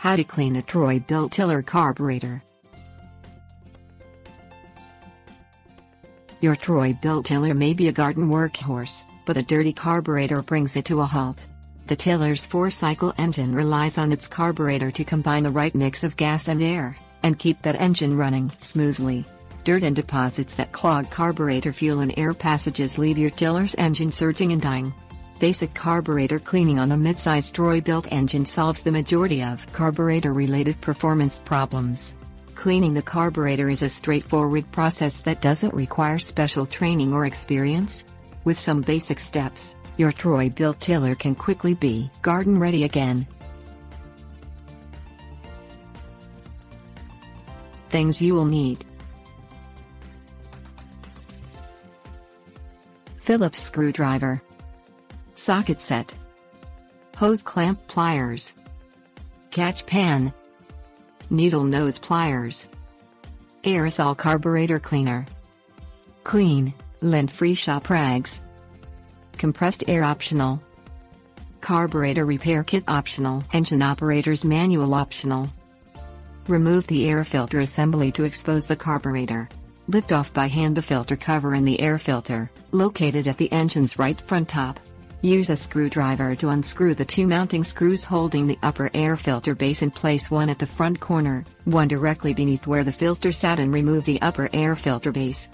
How to clean a Troy-Bilt Tiller Carburetor. Your Troy-Bilt tiller may be a garden workhorse, but a dirty carburetor brings it to a halt. The tiller's 4-cycle engine relies on its carburetor to combine the right mix of gas and air, and keep that engine running smoothly. Dirt and deposits that clog carburetor fuel and air passages leave your tiller's engine surging and dying. Basic carburetor cleaning on a mid-size Troy-Bilt engine solves the majority of carburetor-related performance problems. Cleaning the carburetor is a straightforward process that doesn't require special training or experience. With some basic steps, your Troy-Bilt tiller can quickly be garden-ready again. Things you will need: Phillips screwdriver, socket set, hose clamp pliers, catch pan, needle nose pliers, aerosol carburetor cleaner, clean, lint-free shop rags, compressed air optional, carburetor repair kit optional, engine operator's manual optional. Remove the air filter assembly to expose the carburetor. Lift off by hand the filter cover and the air filter, located at the engine's right front top. Use a screwdriver to unscrew the 2 mounting screws holding the upper air filter base in place, one at the front corner, one directly beneath where the filter sat, and remove the upper air filter base.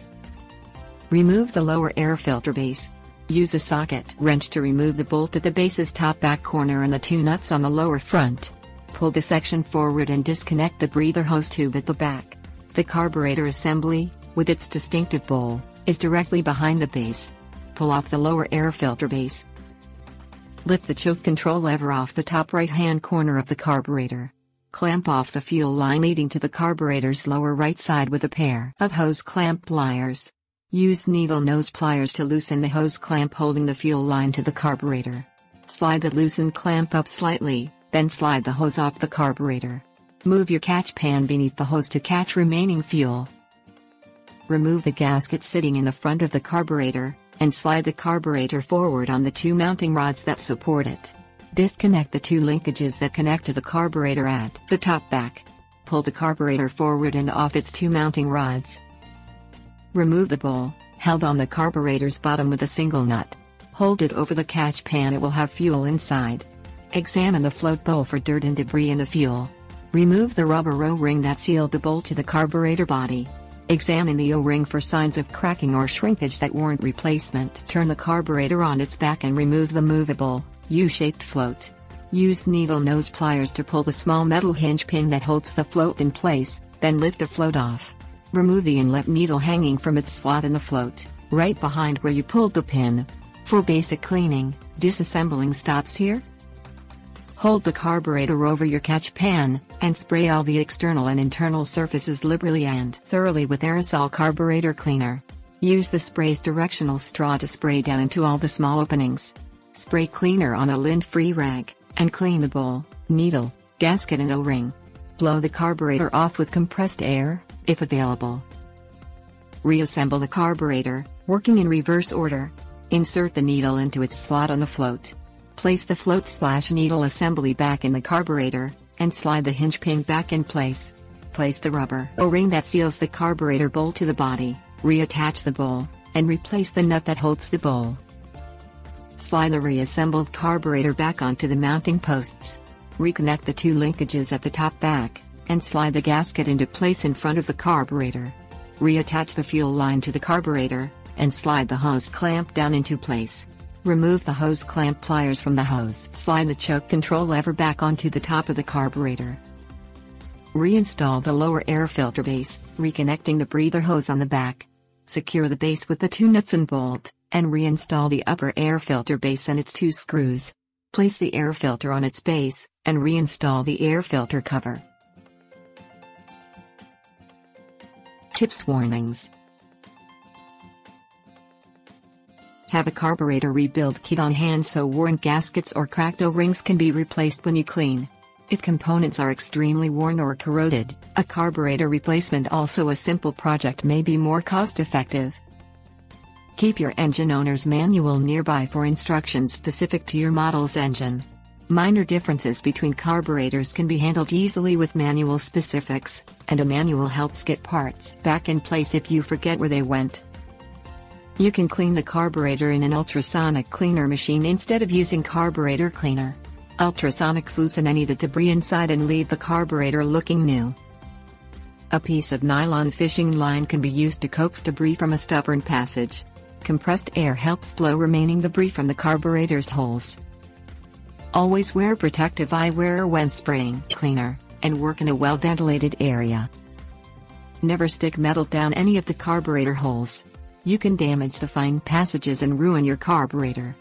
Remove the lower air filter base. Use a socket wrench to remove the bolt at the base's top back corner and the 2 nuts on the lower front. Pull the section forward and disconnect the breather hose tube at the back. The carburetor assembly, with its distinctive bowl, is directly behind the base. Pull off the lower air filter base. Lift the choke control lever off the top right-hand corner of the carburetor. Clamp off the fuel line leading to the carburetor's lower right side with a pair of hose clamp pliers. Use needle nose pliers to loosen the hose clamp holding the fuel line to the carburetor. Slide the loosened clamp up slightly, then slide the hose off the carburetor. Move your catch pan beneath the hose to catch remaining fuel. Remove the gasket sitting in the front of the carburetor, and slide the carburetor forward on the 2 mounting rods that support it. Disconnect the 2 linkages that connect to the carburetor at the top back. Pull the carburetor forward and off its 2 mounting rods. Remove the bowl, held on the carburetor's bottom with a single nut. Hold it over the catch pan, it will have fuel inside. Examine the float bowl for dirt and debris in the fuel. Remove the rubber O-ring that sealed the bowl to the carburetor body. Examine the O-ring for signs of cracking or shrinkage that warrant replacement. Turn the carburetor on its back and remove the movable, U-shaped float. Use needle nose pliers to pull the small metal hinge pin that holds the float in place, then lift the float off. Remove the inlet needle hanging from its slot in the float, right behind where you pulled the pin. For basic cleaning, disassembling stops here. Hold the carburetor over your catch pan, and spray all the external and internal surfaces liberally and thoroughly with aerosol carburetor cleaner. Use the spray's directional straw to spray down into all the small openings. Spray cleaner on a lint-free rag, and clean the bowl, needle, gasket and O-ring. Blow the carburetor off with compressed air, if available. Reassemble the carburetor, working in reverse order. Insert the needle into its slot on the float. Place the float/needle assembly back in the carburetor, and slide the hinge pin back in place. Place the rubber O-ring that seals the carburetor bowl to the body, reattach the bowl, and replace the nut that holds the bowl. Slide the reassembled carburetor back onto the mounting posts. Reconnect the 2 linkages at the top back, and slide the gasket into place in front of the carburetor. Reattach the fuel line to the carburetor, and slide the hose clamp down into place. Remove the hose clamp pliers from the hose. Slide the choke control lever back onto the top of the carburetor. Reinstall the lower air filter base, reconnecting the breather hose on the back. Secure the base with the 2 nuts and bolt, and reinstall the upper air filter base and its 2 screws. Place the air filter on its base, and reinstall the air filter cover. Tips: warnings. Have a carburetor rebuild kit on hand so worn gaskets or cracked O-rings can be replaced when you clean. If components are extremely worn or corroded, a carburetor replacement, also a simple project, may be more cost-effective. Keep your engine owner's manual nearby for instructions specific to your model's engine. Minor differences between carburetors can be handled easily with manual specifics, and a manual helps get parts back in place if you forget where they went. You can clean the carburetor in an ultrasonic cleaner machine instead of using carburetor cleaner. Ultrasonics loosen any of the debris inside and leave the carburetor looking new. A piece of nylon fishing line can be used to coax debris from a stubborn passage. Compressed air helps blow remaining debris from the carburetor's holes. Always wear protective eyewear when spraying cleaner, and work in a well-ventilated area. Never stick metal down any of the carburetor holes. You can damage the fine passages and ruin your carburetor.